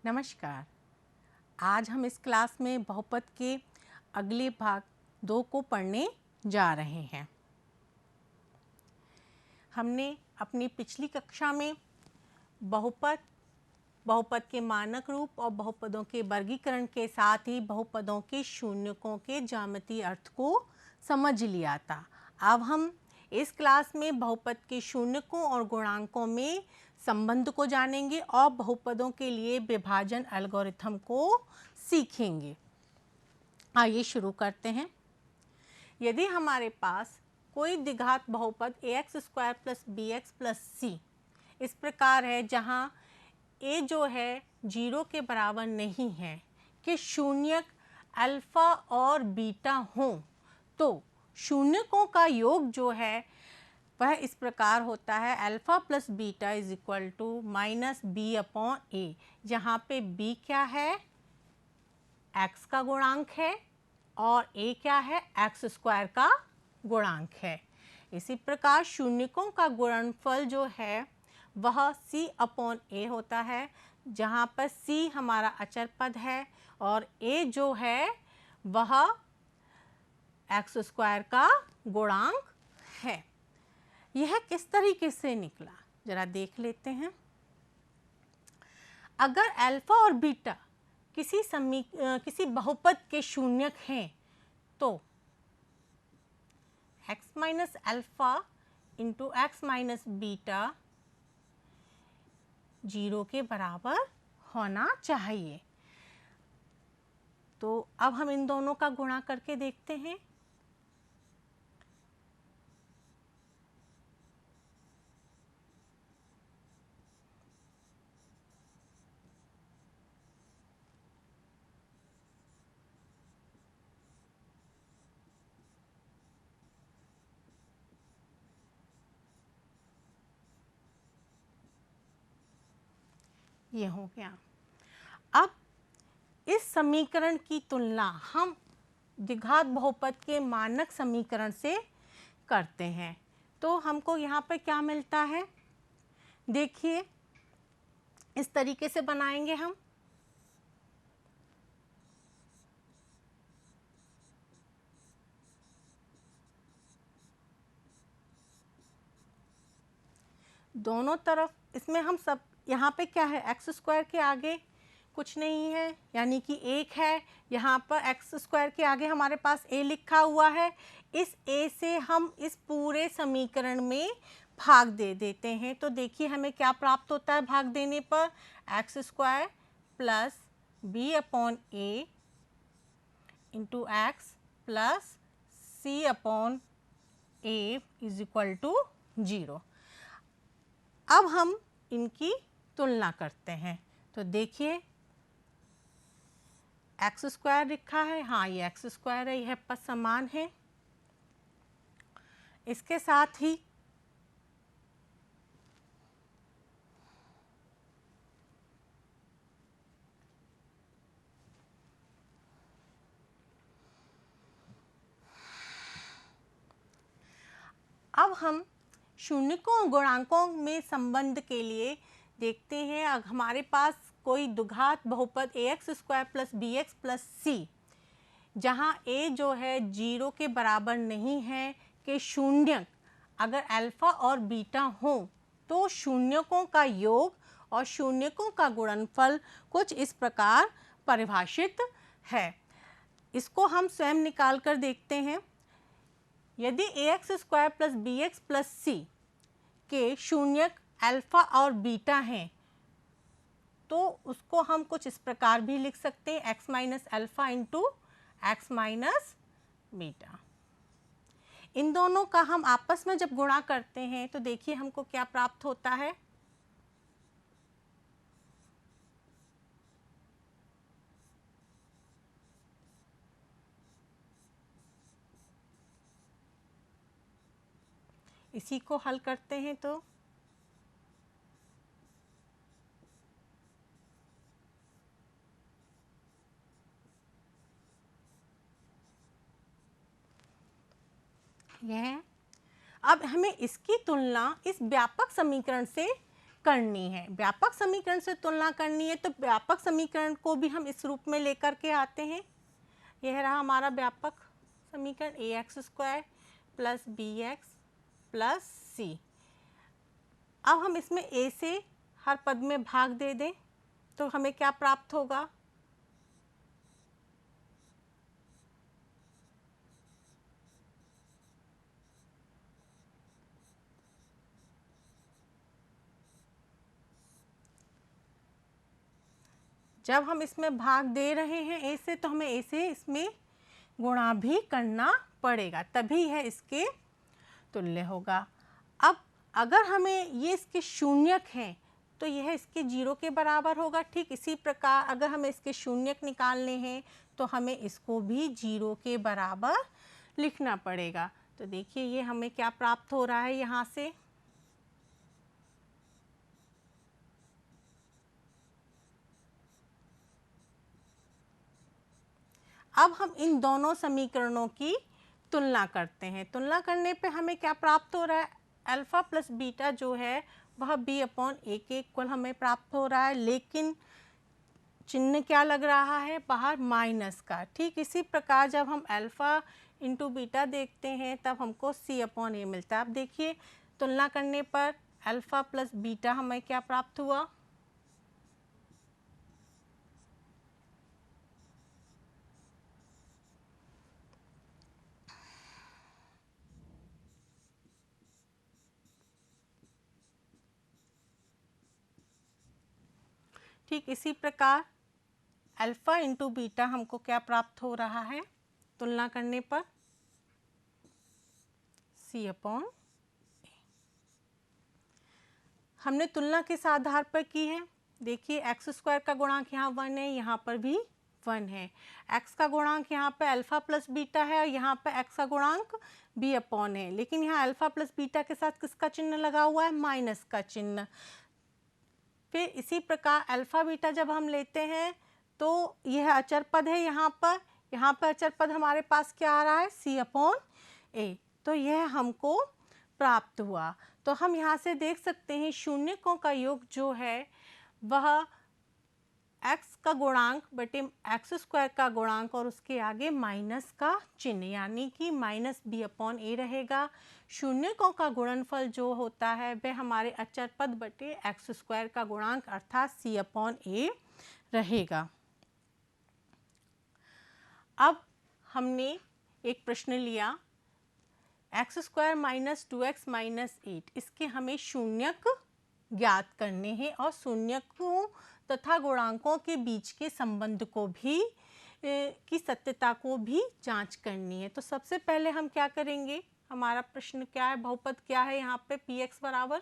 नमस्कार। आज हम इस क्लास में बहुपद के अगले भाग 2 को पढ़ने जा रहे हैं। हमने अपनी पिछली कक्षा में बहुपद के मानक रूप और बहुपदों के वर्गीकरण के साथ ही बहुपदों के शून्यकों के ज्यामितीय अर्थ को समझ लिया था। अब हम इस क्लास में बहुपद के शून्यकों और गुणांकों में संबंध को जानेंगे और बहुपदों के लिए विभाजन एल्गोरिथम को सीखेंगे। आइए शुरू करते हैं। यदि हमारे पास कोई द्विघात बहुपद ax square plus bx plus c इस प्रकार है, जहां a जो है 0 के बराबर नहीं है, कि शून्यक अल्फा और बीटा हों, तो शून्यकों का योग जो है वह इस प्रकार होता है alpha plus beta is equal to minus b upon a, जहाँ पे b क्या है, x का गुणांक है, और a क्या है, x स्क्वायर का गुणांक है। इसी प्रकार शून्यकों का गुणनफल जो है वह c अपॉन a होता है, जहाँ पर c हमारा अचर पद है और a जो है वह x स्क्वायर का गुणांक है। यह किस तरीके से निकला, जरा देख लेते हैं। अगर अल्फा और बीटा किसी बहुपद के शून्यक हैं, तो x minus alpha into x minus beta 0 के बराबर होना चाहिए। तो अब हम इन दोनों का गुणा करके देखते हैं। ये हो गया। अब इस समीकरण की तुलना हम द्विघात बहुपद के मानक समीकरण से करते हैं, तो हमको यहाँ पर क्या मिलता है, देखिए इस तरीके से बनाएंगे हम। दोनों तरफ इसमें हम सब, यहाँ पे क्या है, एक्स स्क्वायर के आगे कुछ नहीं है यानी कि 1 है। यहाँ पर एक्स स्क्वायर के आगे हमारे पास a लिखा हुआ है। इस a से हम इस पूरे समीकरण में भाग दे देते हैं, तो देखिए हमें क्या प्राप्त होता है भाग देने पर, x square plus b upon a into x plus c upon a is equal to 0। अब हम इनकी तुलना करते हैं, तो देखिए एक्स स्क्वायर लिखा है, हाँ ये एक्स स्क्वायर है, यह पद समान है। इसके साथ ही अब हम शून्यकों और गुणांकों में संबंध के लिए देखते हैं। अगर हमारे पास कोई द्विघात बहुपद ax square plus bx plus c, जहाँ a जो है 0 के बराबर नहीं है, कि शून्यक अगर अल्फा और बीटा हो, तो शून्यकों का योग और शून्यकों का गुणनफल कुछ इस प्रकार परिभाषित है। इसको हम स्वयं निकाल कर देखते हैं। यदि ax square plus bx plus c के शून्यक अल्फा और बीटा हैं, तो उसको हम कुछ इस प्रकार भी लिख सकते हैं, x minus alpha into x minus beta. इन दोनों का हम आपस में जब गुणा करते हैं, तो देखिए हमको क्या प्राप्त होता है, इसी को हल करते हैं तो यह। अब हमें इसकी तुलना इस व्यापक समीकरण से करनी है, व्यापक समीकरण से तुलना करनी है। तो व्यापक समीकरण को भी हम इस रूप में लेकर के आते हैं। यह रहा हमारा व्यापक समीकरण ax² plus bx plus c। अब हम इसमें a से हर पद में भाग दे दें तो हमें क्या प्राप्त होगा? जब हम इसमें भाग दे रहे हैं a से, तो हमें a से इसमें गुणा भी करना पड़ेगा, तभी यह इसके तुल्य होगा। अब अगर हमें ये इसके शून्यक हैं तो यह इसके 0 के बराबर होगा। ठीक इसी प्रकार अगर हमें इसके शून्यक निकालने हैं तो हमें इसको भी 0 के बराबर लिखना पड़ेगा। तो देखिए ये हमें क्या प्राप्त हो रहा है यहाँ से, अब हम इन दोनों समीकरणों की तुलना करते हैं। तुलना करने पे हमें क्या प्राप्त हो रहा है? अल्फ़ा प्लस बीटा जो है वह b/a के इक्वल हमें प्राप्त हो रहा है, लेकिन चिन्ह क्या लग रहा है बाहर? माइनस का। ठीक इसी प्रकार जब हम अल्फ़ा इंटू बीटा देखते हैं तब हमको c/a मिलता है। अब देखिए तुलना करने पर अल्फ़ा प्लस बीटा हमें क्या प्राप्त हुआ? ठीक इसी प्रकार अल्फ़ा इंटू बीटा हमको क्या प्राप्त हो रहा है तुलना करने पर? c/a। हमने तुलना किस आधार पर की है? देखिए x² का गुणांक यहाँ 1 है, यहाँ पर भी 1 है। x का गुणांक यहाँ पे अल्फ़ा प्लस बीटा है और यहाँ पे x का गुणांक b/a है, लेकिन यहाँ अल्फ़ा प्लस बीटा के साथ किसका चिन्ह लगा हुआ है? माइनस का चिन्ह। फिर इसी प्रकार अल्फ़ा बीटा जब हम लेते हैं तो यह अचर पद है, यहाँ पर अचर पद हमारे पास क्या आ रहा है? c/a। तो यह हमको प्राप्त हुआ। तो हम यहाँ से देख सकते हैं शून्यकों का योग जो है वह x का गुणांक बटे x² का गुणांक और उसके आगे माइनस का चिन्ह, यानी कि माइनस b/a रहेगा। शून्यकों का गुणनफल जो होता है वह हमारे अचर पद बटे x² का गुणांक अर्थात c/a रहेगा। अब हमने एक प्रश्न लिया x² माइनस 2x माइनस 8, इसके हमें शून्यक ज्ञात करने हैं और शून्यकों तथा गुणांकों के बीच के संबंध को भी की सत्यता को भी जांच करनी है। तो सबसे पहले हम क्या करेंगे? हमारा प्रश्न क्या है? बहुपद क्या है यहाँ पे? px बराबर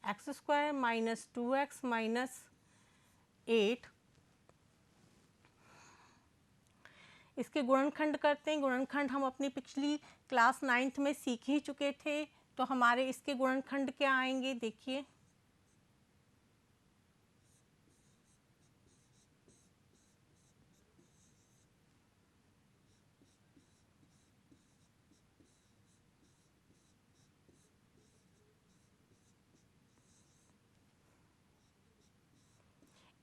x² माइनस 2x माइनस 8, इसके गुणनखंड करते हैं। गुणनखंड हम अपनी पिछली क्लास 9th में सीख ही चुके थे, तो हमारे इसके गुणनखंड क्या आएंगे? देखिए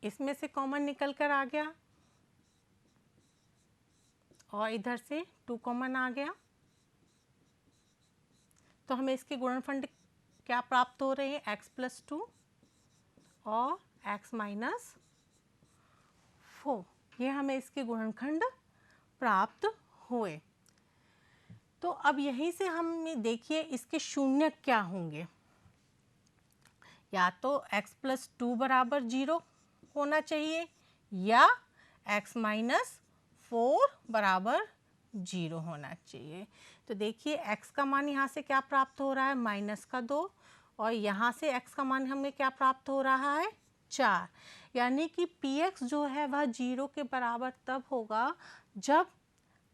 इसमें से कॉमन निकल कर आ गया और इधर से 2 कॉमन आ गया, तो हमें इसके गुणनखंड क्या प्राप्त हो रहे हैं? x प्लस 2 और x माइनस 4, ये हमें इसके गुणनखंड प्राप्त हुए। तो अब यहीं से हम देखिए इसके शून्यक क्या होंगे। या तो x प्लस 2 बराबर 0 होना चाहिए या x माइनस 4 बराबर 0 होना चाहिए। तो देखिए x का मान यहाँ से क्या प्राप्त हो रहा है? माइनस का 2, और यहाँ से x का मान हमें क्या प्राप्त हो रहा है? 4, यानी कि px जो है वह 0 के बराबर तब होगा जब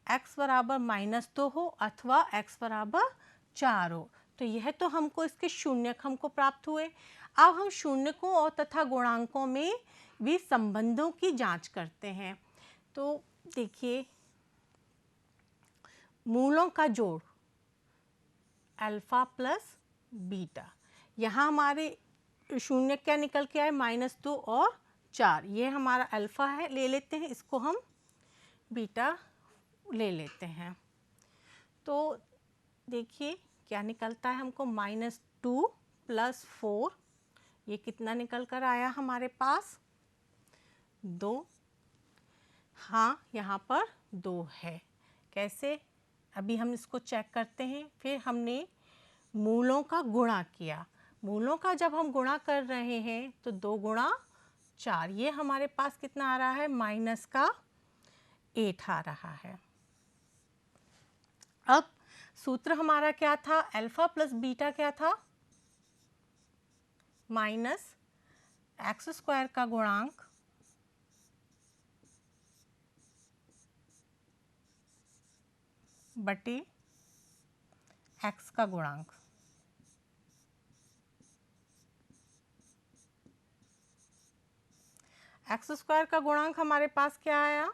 x बराबर माइनस 2 हो अथवा x बराबर 4 हो। तो यह तो हमको इसके शून्यक हमको प्राप्त हुए। अब हम शून्यकों और तथा गुणांकों में भी संबंधों की जांच करते हैं। तो देखिए मूलों का जोड़ अल्फ़ा प्लस बीटा। यहाँ हमारे शून्य क्या निकल के आए, -2 और 4। ये हमारा अल्फ़ा है, ले लेते हैं इसको, हम बीटा ले लेते हैं। तो देखिए क्या निकलता है हमको, -2 + 4, ये कितना निकल कर आया हमारे पास, 2। हाँ, यहाँ पर 2 है। कैसे, अभी हम इसको चेक करते हैं। फिर हमने मूलों का गुणा किया। मूलों का जब हम गुणा कर रहे हैं तो 2 गुणा 4, ये हमारे पास कितना आ रहा है, -8 आ रहा है। अब सूत्र हमारा क्या था, अल्फ़ा प्लस बीटा क्या था, -x² का गुणांक बटे x का गुणांक। x² का गुणांक हमारे पास क्या आया,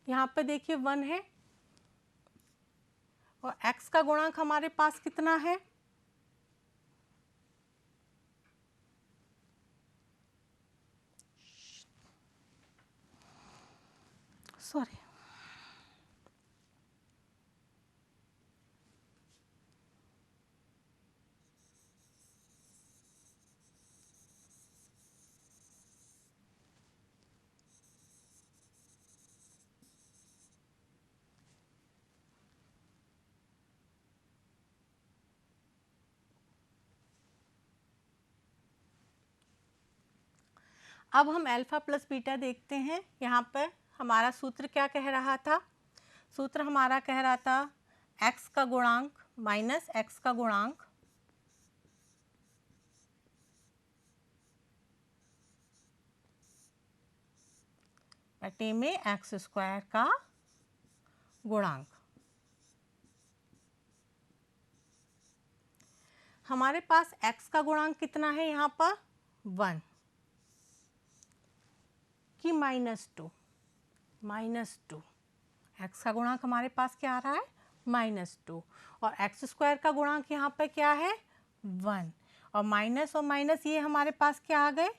यहाँ पे देखिए 1 है, और x का गुणांक हमारे पास कितना है, सॉरी, अब हम अल्फ़ा प्लस बीटा देखते हैं। यहाँ पर हमारा सूत्र क्या कह रहा था, सूत्र हमारा कह रहा था x का गुणांक माइनस x का गुणांक बटे में x² का गुणांक। हमारे पास x का गुणांक कितना है यहाँ पर, 1 कि -2, x का गुणांक हमारे पास क्या आ रहा है, -2, और x² का गुणांक यहाँ पर क्या है, 1, और माइनस ये हमारे पास क्या आ गए,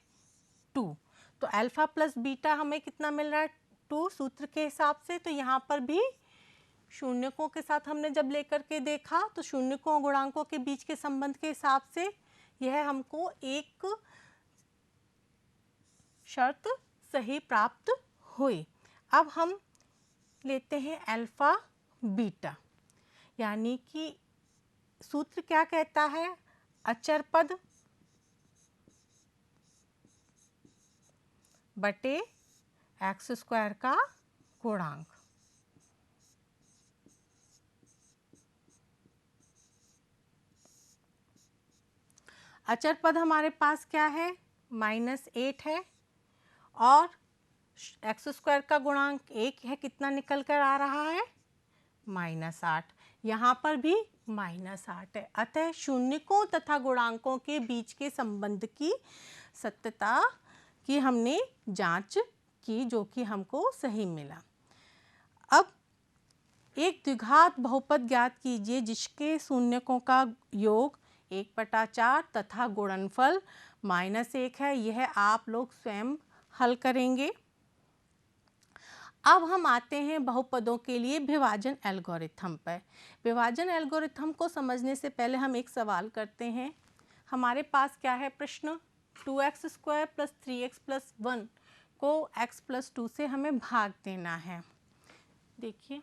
2। तो अल्फ़ा प्लस बीटा हमें कितना मिल रहा है, 2 सूत्र के हिसाब से। तो यहाँ पर भी शून्यकों के साथ हमने जब लेकर के देखा तो शून्यकों और गुणांकों के बीच के संबंध के हिसाब से यह हमको एक शर्त सही प्राप्त हुई। अब हम लेते हैं अल्फ़ा बीटा, यानी कि सूत्र क्या कहता है, अचर पद बटे x² का गुणांक। अचर पद हमारे पास क्या है, -8 है, और x² का गुणांक 1 है, कितना निकल कर आ रहा है, -8। यहाँ पर भी -8 है। अतः शून्यकों तथा गुणांकों के बीच के संबंध की सत्यता की हमने जांच की, जो कि हमको सही मिला। अब एक द्विघात बहुपद ज्ञात कीजिए जिसके शून्यकों का योग 1/4 तथा गुणनफल -1 है। यह आप लोग स्वयं हल करेंगे। अब हम आते हैं बहुपदों के लिए विभाजन एल्गोरिथम पर। विभाजन एल्गोरिथम को समझने से पहले हम एक सवाल करते हैं। हमारे पास क्या है प्रश्न, 2x² + 3x + 1 को x + 2 से हमें भाग देना है। देखिए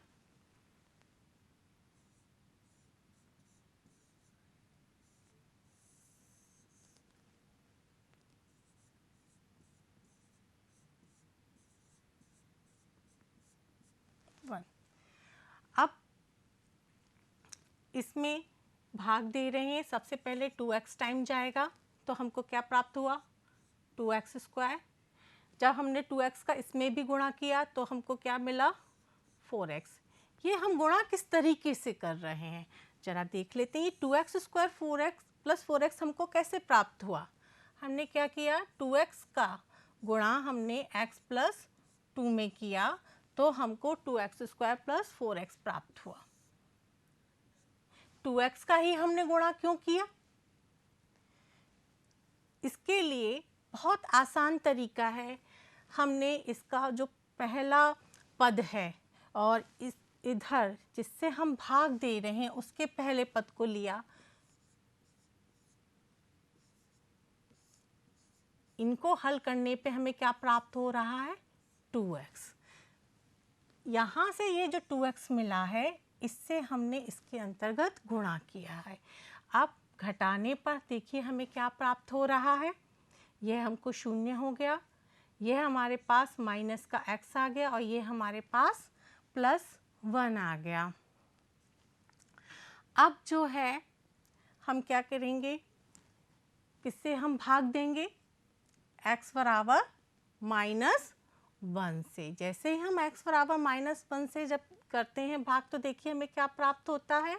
अब इसमें भाग दे रहे हैं। सबसे पहले 2x टाइम जाएगा तो हमको क्या प्राप्त हुआ, 2x²। जब हमने 2x का इसमें भी गुणा किया तो हमको क्या मिला, 4x। ये हम गुणा किस तरीके से कर रहे हैं जरा देख लेते हैं। 2x² 4x + 4x हमको कैसे प्राप्त हुआ, हमने क्या किया, 2x का गुणा हमने x + 2 में किया तो हमको 2x² + 4x प्राप्त हुआ। 2x का ही हमने गुणा क्यों किया? इसके लिए बहुत आसान तरीका है। हमने इसका जो पहला पद है और इस इधर जिससे हम भाग दे रहे हैं उसके पहले पद को लिया, इनको हल करने पे हमें क्या प्राप्त हो रहा है? 2x। यहाँ से ये जो 2x मिला है इससे हमने इसके अंतर्गत गुणा किया है। अब घटाने पर देखिए हमें क्या प्राप्त हो रहा है, यह हमको 0 हो गया, यह हमारे पास माइनस का x आ गया और ये हमारे पास +1 आ गया। अब जो है हम क्या करेंगे, किससे हम भाग देंगे? x बराबर -1 से। जैसे ही हम x बराबर -1 से जब करते हैं भाग तो देखिए हमें क्या प्राप्त होता है,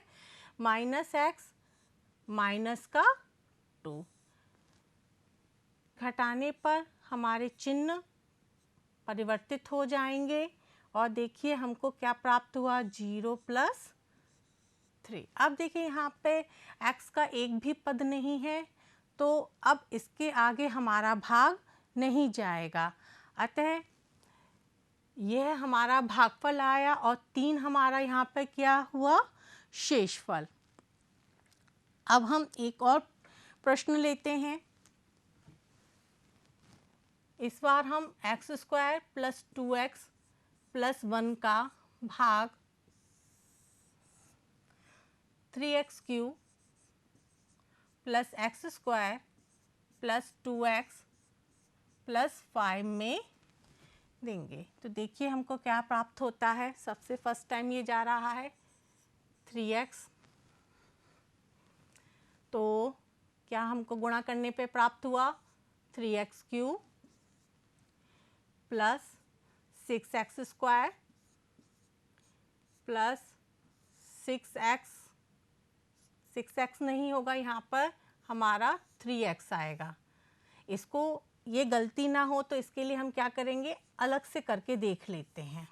-x माइनस का 2। घटाने पर हमारे चिन्ह परिवर्तित हो जाएंगे और देखिए हमको क्या प्राप्त हुआ, 0 + 3। अब देखिए यहाँ पे x का एक भी पद नहीं है तो अब इसके आगे हमारा भाग नहीं जाएगा, अतः यह हमारा भागफल आया और 3 हमारा यहाँ पर क्या हुआ, शेषफल। अब हम एक और प्रश्न लेते हैं। इस बार हम x² + 2x + 1 का भाग 3x³ + x² + 2x + 5 में देंगे। तो देखिए हमको क्या प्राप्त होता है। सबसे फर्स्ट टाइम ये जा रहा है 3x, तो क्या हमको गुणा करने पे प्राप्त हुआ, 3x³ + 6x² + 6x, 6x नहीं होगा यहाँ पर, हमारा 3x आएगा। इसको ये गलती ना हो तो इसके लिए हम क्या करेंगे, अलग से करके देख लेते हैं।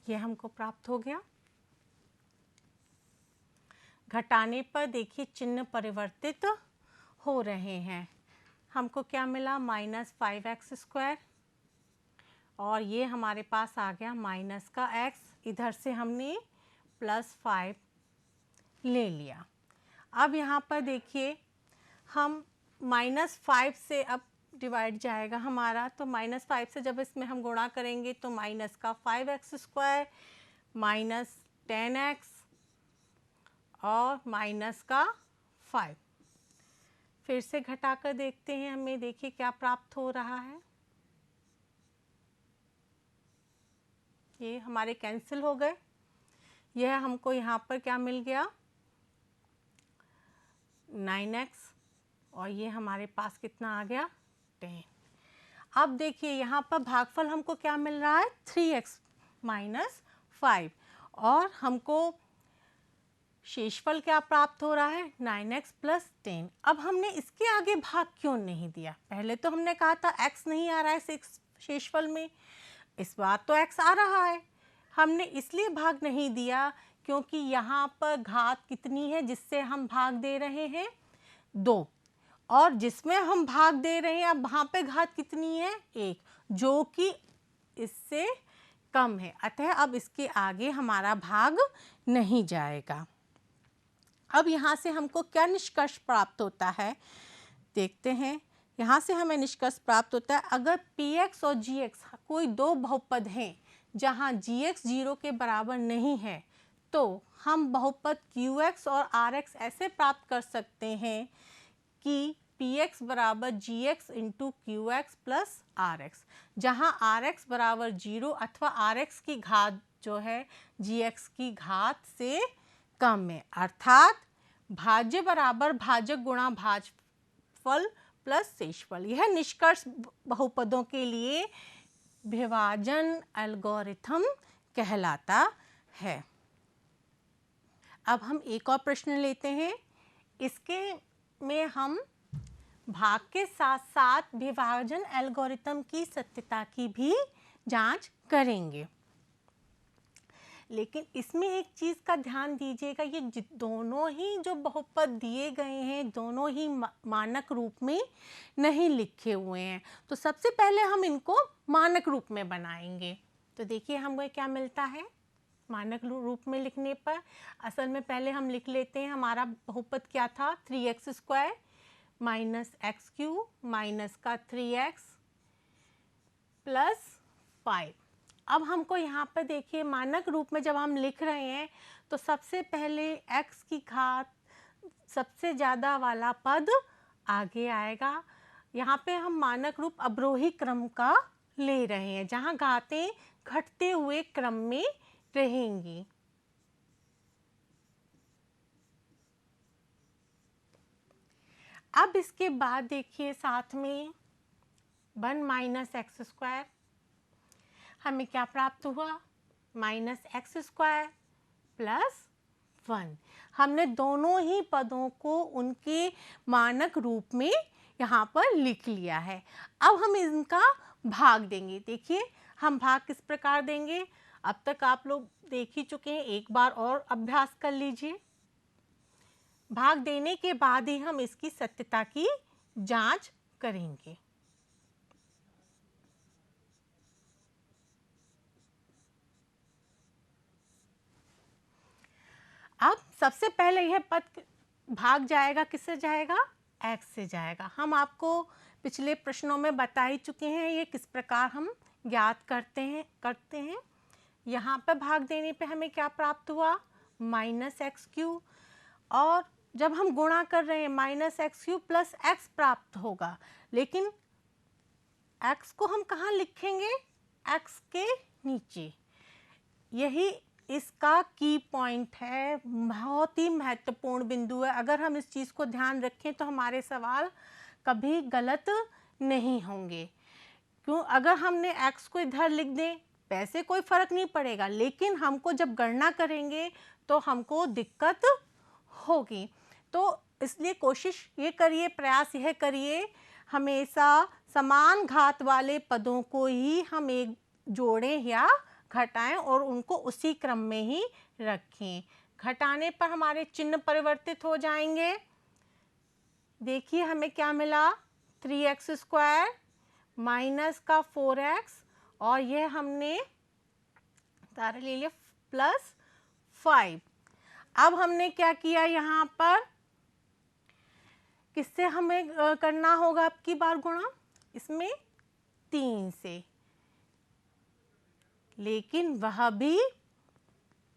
ये हमको प्राप्त हो गया। घटाने पर देखिए चिन्ह परिवर्तित हो रहे हैं। हमको क्या मिला, -5x² और ये हमारे पास आ गया माइनस का x, इधर से हमने +5 ले लिया। अब यहाँ पर देखिए हम -5 से अब डिवाइड जाएगा हमारा, तो -5 से जब इसमें हम गुणा करेंगे तो माइनस का 5x² -10x और माइनस का 5। फिर से घटाकर देखते हैं, हमें देखिए क्या प्राप्त हो रहा है। ये हमारे कैंसिल हो गए। यह हमको यहाँ पर क्या मिल गया, 9x और ये हमारे पास कितना आ गया, 10। अब देखिए यहाँ पर भागफल हमको क्या मिल रहा है, 3x - 5 और हमको शेषफल क्या प्राप्त हो रहा है, 9x + 10। अब हमने इसके आगे भाग क्यों नहीं दिया? पहले तो हमने कहा था x नहीं आ रहा है शेषफल में, इस बार तो x आ रहा है। हमने इसलिए भाग नहीं दिया क्योंकि यहाँ पर घात कितनी है जिससे हम भाग दे रहे हैं, 2, और जिसमें हम भाग दे रहे हैं अब वहाँ पे घात कितनी है, 1, जो कि इससे कम है, अतः अब इसके आगे हमारा भाग नहीं जाएगा। अब यहाँ से हमको क्या निष्कर्ष प्राप्त होता है, देखते हैं। यहाँ से हमें निष्कर्ष प्राप्त होता है, अगर px और gx कोई दो बहुपद हैं जहाँ gx 0 के बराबर नहीं है तो हम बहुपद qx और rx ऐसे प्राप्त कर सकते हैं कि px बराबर gx × qx + rx, जहाँ rx बराबर 0 अथवा rx की घात जो है gx की घात से कम है, अर्थात भाज्य बराबर भाजक गुणा भाजफल प्लस शेषफल। यह निष्कर्ष बहुपदों के लिए विभाजन एल्गोरिथम कहलाता है। अब हम एक और प्रश्न लेते हैं। इसके में हम भाग के साथ साथ विभाजन एल्गोरिथम की सत्यता की भी जांच करेंगे। लेकिन इसमें एक चीज़ का ध्यान दीजिएगा, ये दोनों ही जो बहुपद दिए गए हैं दोनों ही मानक रूप में नहीं लिखे हुए हैं। तो सबसे पहले हम इनको मानक रूप में बनाएंगे। तो देखिए हमें क्या मिलता है मानक रूप में लिखने पर। असल में पहले हम लिख लेते हैं, हमारा बहुपद क्या था, 3x² माइनस x³ माइनस का 3x प्लस 5। अब हमको यहाँ पर देखिए मानक रूप में जब हम लिख रहे हैं तो सबसे पहले x की घात सबसे ज़्यादा वाला पद आगे आएगा। यहाँ पे हम मानक रूप अवरोही क्रम का ले रहे हैं जहाँ घातें घटते हुए क्रम में रहेंगी। अब इसके बाद देखिए साथ में 1 माइनस x² हमें क्या प्राप्त हुआ, -x² प्लस 1। हमने दोनों ही पदों को उनके मानक रूप में यहाँ पर लिख लिया है। अब हम इनका भाग देंगे। देखिए हम भाग किस प्रकार देंगे, अब तक आप लोग देख ही चुके हैं, एक बार और अभ्यास कर लीजिए। भाग देने के बाद ही हम इसकी सत्यता की जांच करेंगे। अब सबसे पहले यह पद भाग जाएगा, किससे जाएगा, x से जाएगा। हम आपको पिछले प्रश्नों में बता ही चुके हैं ये किस प्रकार हम ज्ञात करते हैं। यहाँ पर भाग देने पे हमें क्या प्राप्त हुआ, -x³ और जब हम गुणा कर रहे हैं -x³ प्लस x प्राप्त होगा। लेकिन x को हम कहाँ लिखेंगे, x के नीचे। यही इसका की पॉइंट है, बहुत ही महत्वपूर्ण बिंदु है। अगर हम इस चीज़ को ध्यान रखें तो हमारे सवाल कभी गलत नहीं होंगे। क्यों, अगर हमने x को इधर लिख दें वैसे कोई फ़र्क नहीं पड़ेगा, लेकिन हमको जब गणना करेंगे तो हमको दिक्कत होगी। तो इसलिए कोशिश ये करिए, प्रयास यह करिए हमेशा समान घात वाले पदों को ही हम एक जोड़ें या घटाएं और उनको उसी क्रम में ही रखें। घटाने पर हमारे चिन्ह परिवर्तित हो जाएंगे। देखिए हमें क्या मिला, 3x² माइनस का 4x और यह हमने तारा ले लिया प्लस 5। अब हमने क्या किया, यहाँ पर किससे हमें करना होगा अब की बार गुणा, इसमें 3 से, लेकिन वह भी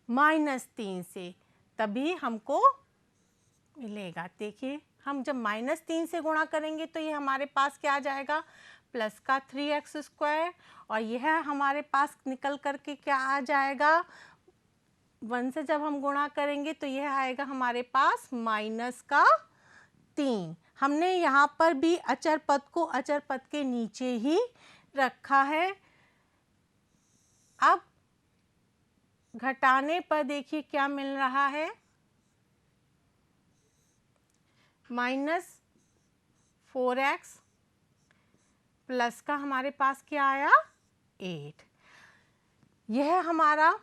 -3 से, तभी हमको मिलेगा। देखिए हम जब -3 से गुणा करेंगे तो ये हमारे पास क्या आ जाएगा, प्लस का 3x² और यह हमारे पास निकल करके क्या आ जाएगा, 1 से जब हम गुणा करेंगे तो यह आएगा हमारे पास -3। हमने यहाँ पर भी अचर पद को अचर पद के नीचे ही रखा है। अब घटाने पर देखिए क्या मिल रहा है, -4x प्लस का हमारे पास क्या आया, 8। यह हमारा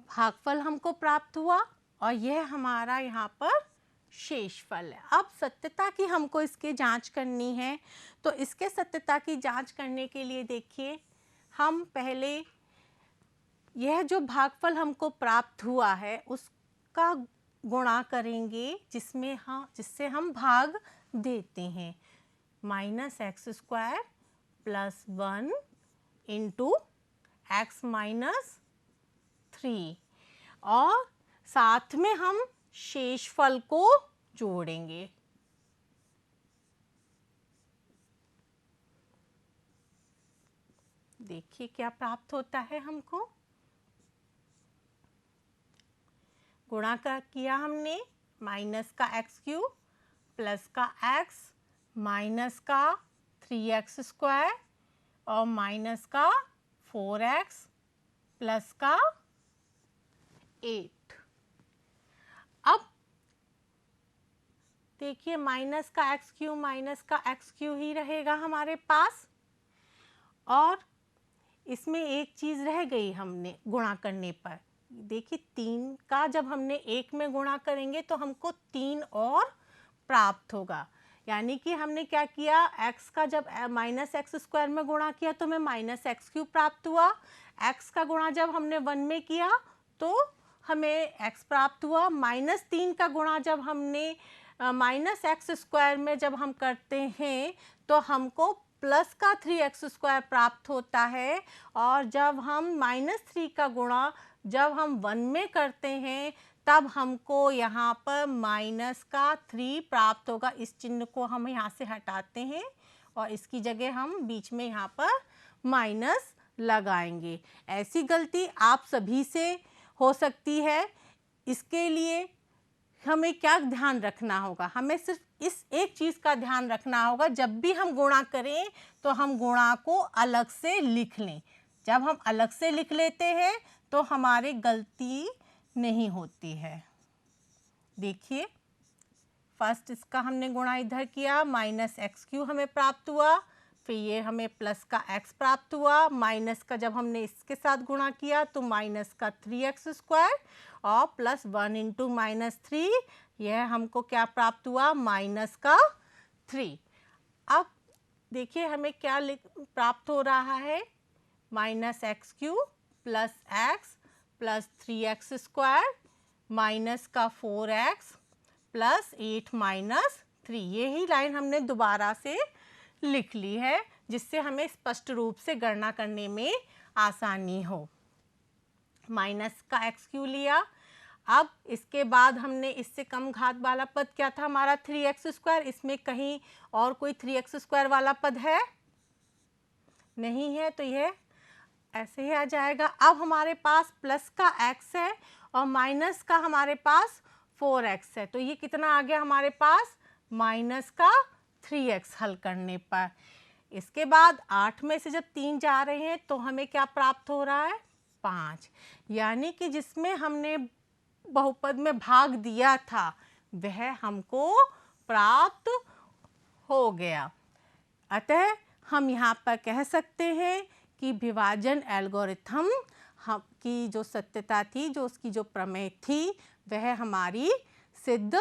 भागफल हमको प्राप्त हुआ और यह हमारा यहाँ पर शेषफल है। अब सत्यता की हमको इसके जांच करनी है। तो इसके सत्यता की जांच करने के लिए देखिए हम पहले यह जो भागफल हमको प्राप्त हुआ है उसका गुणा करेंगे जिससे हम भाग देते हैं, -x² plus 1 into x minus 3 और साथ में हम शेषफल को जोड़ेंगे। देखिए क्या प्राप्त होता है, हमको गुणा किया हमने, माइनस का x³ प्लस का x माइनस का 3x स्क्वायर और माइनस का 4x प्लस का 8। अब देखिए माइनस का एक्स क्यू ही रहेगा हमारे पास, और इसमें एक चीज़ रह गई हमने गुणा करने पर। देखिए 3 का जब हमने 1 में गुणा करेंगे तो हमको 3 और प्राप्त होगा, यानी कि हमने क्या किया, x का जब माइनस एक्स स्क्वायर में गुणा किया तो हमें माइनस एक्स क्यूब प्राप्त हुआ। x का गुणा जब हमने 1 में किया तो हमें x प्राप्त हुआ। माइनस 3 का गुणा जब हमने माइनस एक्स स्क्वायर में जब हम करते हैं तो हमको प्लस का 3x स्क्वायर प्राप्त होता है, और जब हम माइनस 3 का गुणा जब हम 1 में करते हैं तब हमको यहाँ पर माइनस का 3 प्राप्त होगा। इस चिन्ह को हम यहाँ से हटाते हैं और इसकी जगह हम बीच में यहाँ पर माइनस लगाएंगे। ऐसी गलती आप सभी से हो सकती है। इसके लिए हमें क्या ध्यान रखना होगा, हमें सिर्फ इस एक चीज़ का ध्यान रखना होगा, जब भी हम गुणा करें तो हम गुणा को अलग से लिख लें। जब हम अलग से लिख लेते हैं तो हमारी गलती नहीं होती है। देखिए फर्स्ट इसका हमने गुणा इधर किया, माइनस एक्स क्यू हमें प्राप्त हुआ, फिर ये हमें प्लस का x प्राप्त हुआ। माइनस का जब हमने इसके साथ गुणा किया तो माइनस का 3x स्क्वायर और प्लस 1 इंटू माइनस 3, यह हमको क्या प्राप्त हुआ, माइनस का 3। अब देखिए हमें क्या प्राप्त हो रहा है, minus x Q plus x plus 3x square minus का 4x प्लस 8 माइनस 3। यही लाइन हमने दोबारा से लिख ली है जिससे हमें स्पष्ट रूप से गणना करने में आसानी हो। माइनस का एक्स क्यू लिया। अब इसके बाद हमने इससे कम घात वाला पद क्या था हमारा 3x स्क्वायर, इसमें कहीं और कोई 3x स्क्वायर वाला पद है नहीं है, तो यह ऐसे ही आ जाएगा। अब हमारे पास प्लस का x है और माइनस का हमारे पास 4x है, तो ये कितना आ गया हमारे पास, माइनस का 3x हल करने पर। इसके बाद 8 में से जब 3 जा रहे हैं तो हमें क्या प्राप्त हो रहा है, 5, यानी कि जिसमें हमने बहुपद में भाग दिया था वह हमको प्राप्त हो गया। अतः हम यहाँ पर कह सकते हैं कि विभाजन एल्गोरिथम की जो सत्यता थी, जो उसकी जो प्रमेय थी, वह हमारी सिद्ध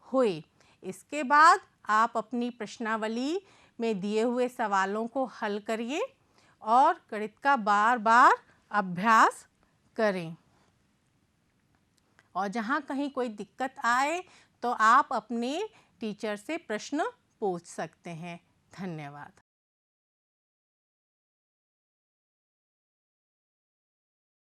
हुई। इसके बाद आप अपनी प्रश्नावली में दिए हुए सवालों को हल करिए और गणित का बार बार अभ्यास करें, और जहाँ कहीं कोई दिक्कत आए तो आप अपने टीचर से प्रश्न पूछ सकते हैं। धन्यवाद।